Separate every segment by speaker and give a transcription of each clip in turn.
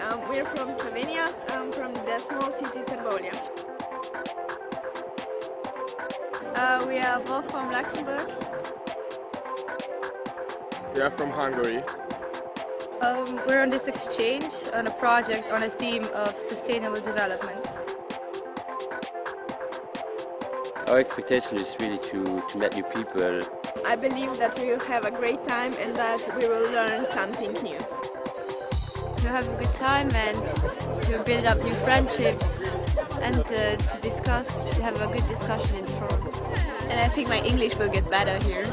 Speaker 1: We're from Slovenia, from the small city Trbovlja.
Speaker 2: We are both from Luxembourg.
Speaker 3: We are from Hungary.
Speaker 2: We're on this exchange on a project on a theme of sustainable development.
Speaker 4: Our expectation is really to meet new people.
Speaker 1: I believe that we will have a great time and that we will learn something new.
Speaker 2: To have a good time and to build up new friendships and to discuss, to have a good discussion in the forum.
Speaker 1: And I think my English will get better here.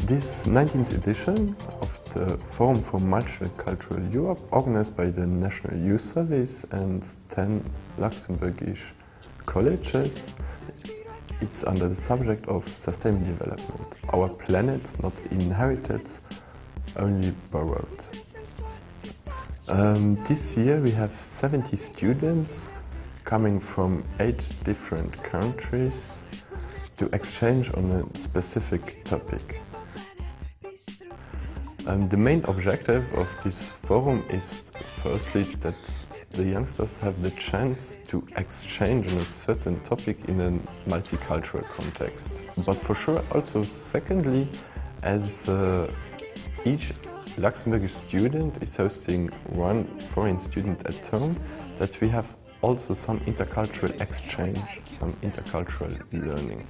Speaker 5: This 19th edition of the Forum for Multicultural Europe, organized by the National Youth Service and 10 Luxembourgish colleges, it's under the subject of sustainable development. Our planet not inherited, only borrowed. This year we have 70 students coming from 8 different countries to exchange on a specific topic. The main objective of this forum is firstly that the youngsters have the chance to exchange on a certain topic in a multicultural context. But for sure also secondly, as each Luxembourgish student is hosting one foreign student at home, that we have also some intercultural exchange, some intercultural learning.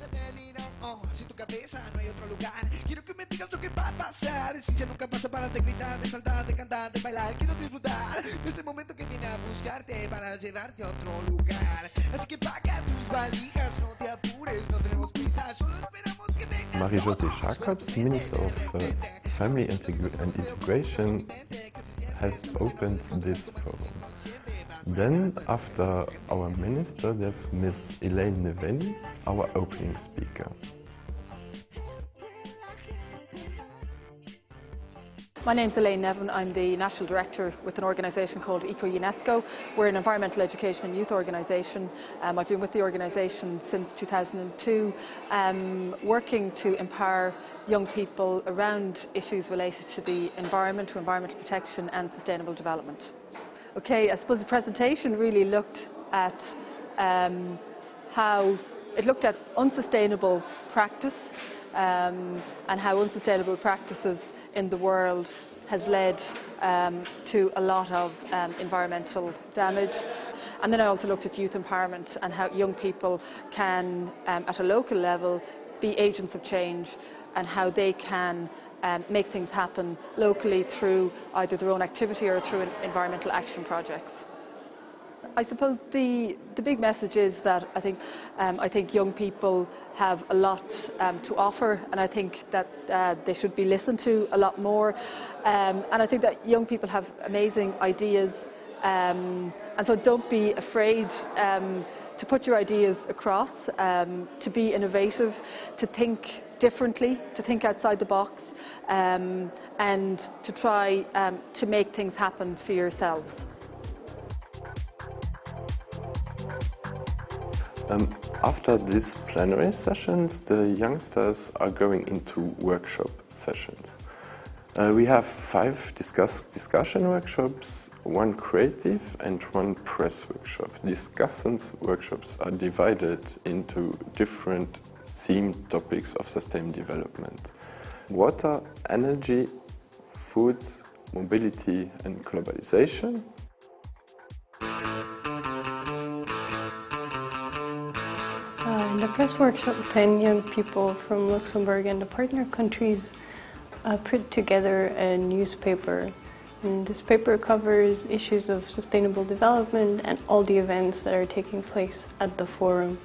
Speaker 5: Marie-José Jacobs, Minister of Family and Integration, has opened this forum. Then, after our minister, there's Ms. Elaine Neveni, our opening speaker.
Speaker 6: My name's Elaine Nevin. I'm the National Director with an organisation called Eco-UNESCO. We're an environmental education and youth organisation. I've been with the organisation since 2002, working to empower young people around issues related to the environment, to environmental protection and sustainable development. Okay, I suppose the presentation really looked at unsustainable practice and how unsustainable practices in the world has led to a lot of environmental damage. And then I also looked at youth empowerment and how young people can, at a local level, be agents of change and how they can make things happen locally through either their own activity or through environmental action projects. I suppose the big message is that I think young people have a lot to offer, and I think that they should be listened to a lot more. And I think that young people have amazing ideas, and so don't be afraid to put your ideas across, to be innovative, to think differently, to think outside the box, and to try to make things happen for yourselves.
Speaker 5: After these plenary sessions, the youngsters are going into workshop sessions. We have 5 discussion workshops, 1 creative and 1 press workshop. Discussions workshops are divided into different themed topics of sustainable development: water, energy, food, mobility and globalization.
Speaker 7: In the press workshop, 10 young people from Luxembourg and the partner countries put together a newspaper. And this paper covers issues of sustainable development and all the events that are taking place at the forum.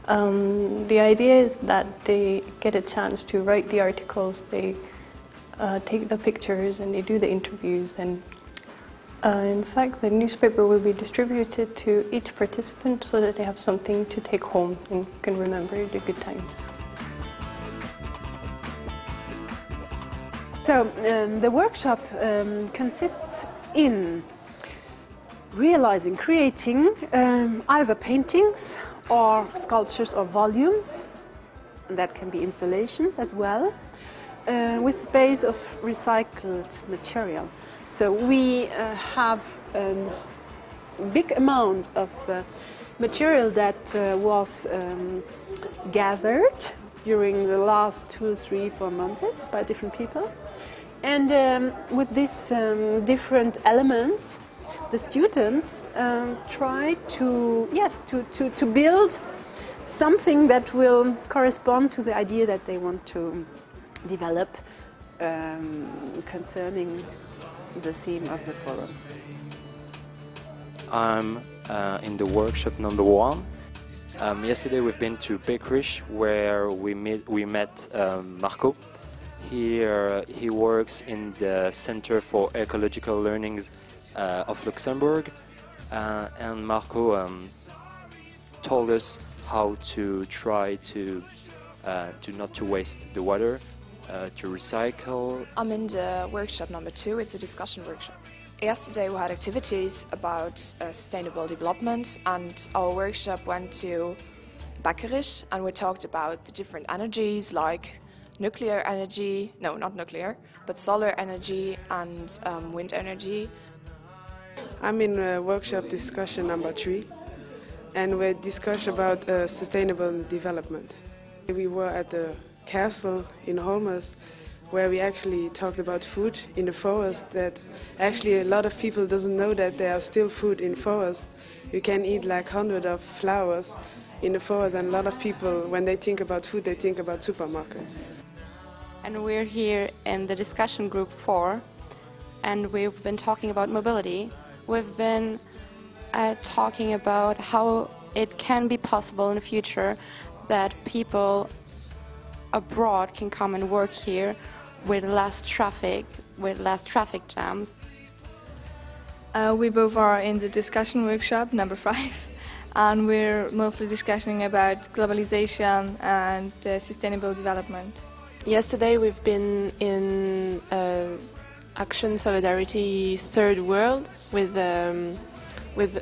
Speaker 7: The idea is that they get a chance to write the articles, they take the pictures and they do the interviews, and in fact the newspaper will be distributed to each participant so that they have something to take home and can remember the good times.
Speaker 8: So the workshop consists in creating either paintings or sculptures or volumes that can be installations as well, with base of recycled material. So we have a big amount of material that was gathered during the last 2, 3, 4 months by different people. And with these different elements, the students try to build something that will correspond to the idea that they want to develop concerning the theme of the forum.
Speaker 9: I'm in the workshop number 1. Yesterday we've been to Bakery where we met Marco. Here he works in the Center for Ecological Learnings of Luxembourg, and Marco told us how to try to not to waste the water, to recycle.
Speaker 10: I'm in the workshop number 2. It's a discussion workshop. Yesterday we had activities about sustainable development, and our workshop went to Bakkerisch, and we talked about the different energies like nuclear energy, no, not nuclear, but solar energy and wind energy.
Speaker 11: I'm in workshop discussion number 3, and we discussed about sustainable development. We were at the castle in Holmes, where we actually talked about food in the forest, that actually a lot of people doesn't know that there are still food in forest. You can eat like hundreds of flowers in the forest, and a lot of people, when they think about food, they think about supermarkets.
Speaker 12: And we're here in the discussion group 4, and we've been talking about mobility. We've been talking about how it can be possible in the future that people abroad can come and work here with less traffic jams.
Speaker 2: We both are in the discussion workshop number 5, and we're mostly discussing about globalization and sustainable development.
Speaker 13: Yesterday we've been in Action Solidarity Third World with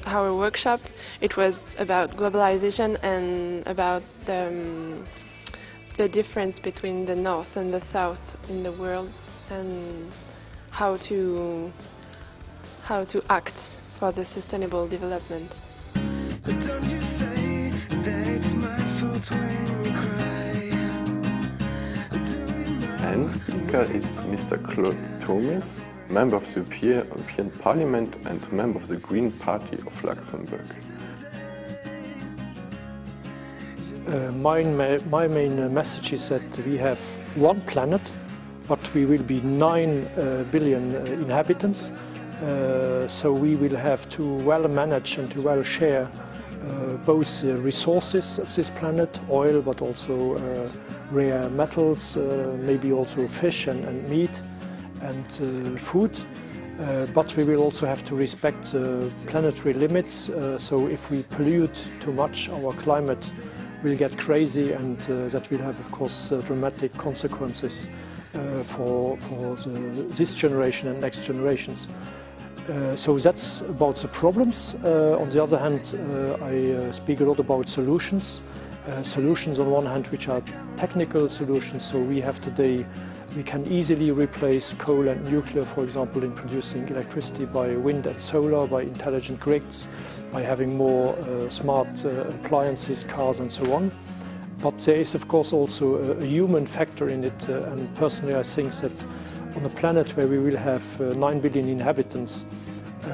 Speaker 13: our workshop. It was about globalization and about the difference between the North and the South in the world, and how to act for the sustainable development.
Speaker 14: But don't you say that it's my fault when you cry.
Speaker 5: And speaker is Mr. Claude Thomas, member of the European Parliament and member of the Green Party of Luxembourg.
Speaker 15: My main message is that we have one planet, but we will be 9 billion inhabitants. So we will have to well manage and to well share both resources of this planet, oil, but also rare metals, maybe also fish and meat and food. But we will also have to respect planetary limits. So if we pollute too much, our climate will get crazy, and that will have, of course, dramatic consequences for this generation and next generations. So that's about the problems. On the other hand, I speak a lot about solutions. Solutions on one hand which are technical solutions, so we can easily replace coal and nuclear, for example, in producing electricity by wind and solar, by intelligent grids, by having more smart appliances, cars and so on. But there is of course also a human factor in it, and personally I think that on a planet where we will have 9 billion inhabitants,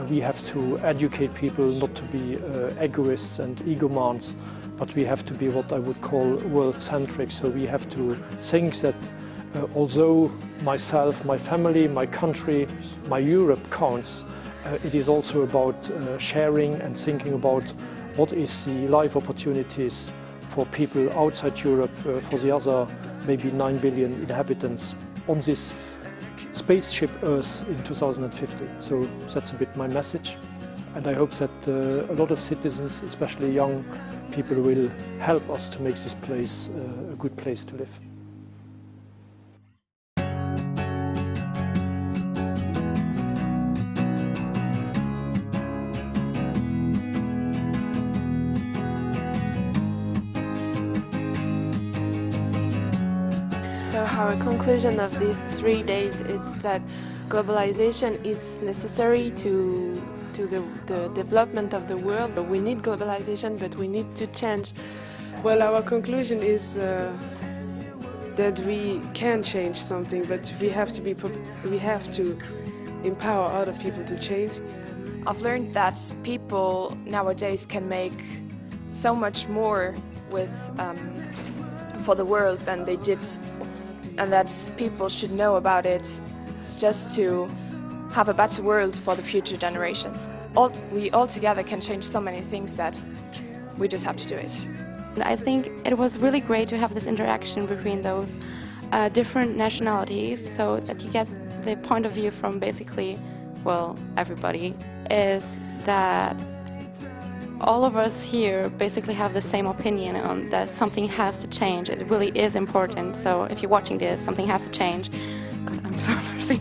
Speaker 15: we have to educate people not to be egoists and egomans, but we have to be what I would call world-centric. So we have to think that although myself, my family, my country, my Europe counts, it is also about sharing and thinking about what is the life opportunities for people outside Europe, for the other maybe 9 billion inhabitants on this spaceship Earth in 2050. So that's a bit my message, and I hope that a lot of citizens, especially young people, will help us to make this place a good place to live.
Speaker 13: Our conclusion of these 3 days is that globalization is necessary to the development of the world. We need globalization, but we need to change.
Speaker 11: Well, our conclusion is that we can change something, but we have to empower other people to change.
Speaker 10: I've learned that people nowadays can make so much more with for the world than they did, and that people should know about it just to have a better world for the future generations. We all together can change so many things that we just have to do it.
Speaker 12: And I think it was really great to have this interaction between those different nationalities, so that you get the point of view from basically, well, everybody, is that all of us here basically have the same opinion on that something has to change. It really is important. So if you're watching this, something has to change. God, I'm so embarrassing.